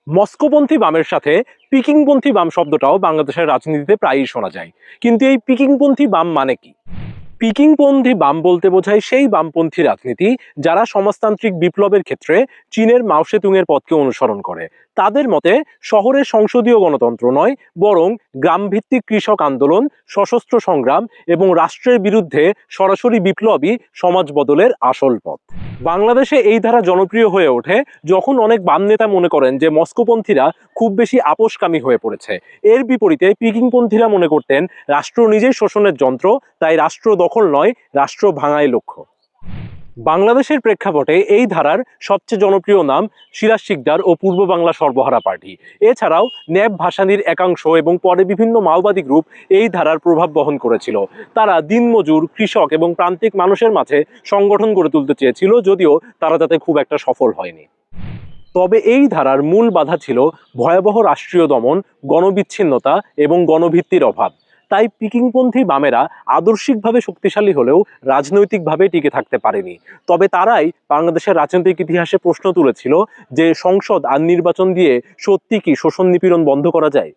মস্কোপন্থী বামের সাথে পিকিংপন্থী বাম শব্দটাও বাংলাদেশের রাজনীতিতে প্রায়ই শোনা যায়। কিন্তু এই পিকিংপন্থী বাম মানে কি? পিকিংপন্থী বাম বলতে বোঝায় সেই বামপন্থী রাজনীতি যারা সমাজতান্ত্রিক বিপ্লবের ক্ষেত্রে চীনের মাও সেতুংয়ের পথকে অনুসরণ করে। তাদের মতে শহরের সংসদীয় গণতন্ত্র নয়, বরং গ্রামভিত্তিক কৃষক আন্দোলন, সশস্ত্র সংগ্রাম এবং রাষ্ট্রের বিরুদ্ধে সরাসরি বিপ্লবী সমাজ বদলের আসল পথ। বাংলাদেশে এই ধারা জনপ্রিয় হয়ে ওঠে যখন অনেক বাম নেতা মনে করেন যে মস্কোপন্থীরা খুব বেশি আপোষকামী হয়ে পড়েছে। এর বিপরীতে পিকিংপন্থীরা মনে করতেন রাষ্ট্র নিজেই শোষণের যন্ত্র, তাই রাষ্ট্র দখল নয়, রাষ্ট্র ভাঙাই লক্ষ্য। বাংলাদেশের প্রেক্ষাপটে এই ধারার সবচেয়ে জনপ্রিয় নাম সিরাজ শিকদার ও পূর্ব বাংলা সর্বহারা পার্টি। এছাড়াও ন্যাপ ভাসানীর একাংশ এবং পরে বিভিন্ন মাওবাদী গ্রুপ এই ধারার প্রভাব বহন করেছিল। তারা দিনমজুর, কৃষক এবং প্রান্তিক মানুষের মাঝে সংগঠন গড়ে তুলতে চেয়েছিল, যদিও তারা তাতে খুব একটা সফল হয়নি। তবে এই ধারার মূল বাধা ছিল ভয়াবহ রাষ্ট্রীয় দমন, গণবিচ্ছিন্নতা এবং গণভিত্তির অভাব। তাই পিকিংপন্থী বামেরা আদর্শিকভাবে শক্তিশালী হলেও রাজনৈতিকভাবে টিকে থাকতে পারেনি। তবে তারাই বাংলাদেশের রাজনৈতিক ইতিহাসে প্রশ্ন তুলেছিল যে সংসদ আর নির্বাচন দিয়ে সত্যি কি শোষণ নিপীড়ন বন্ধ করা যায়।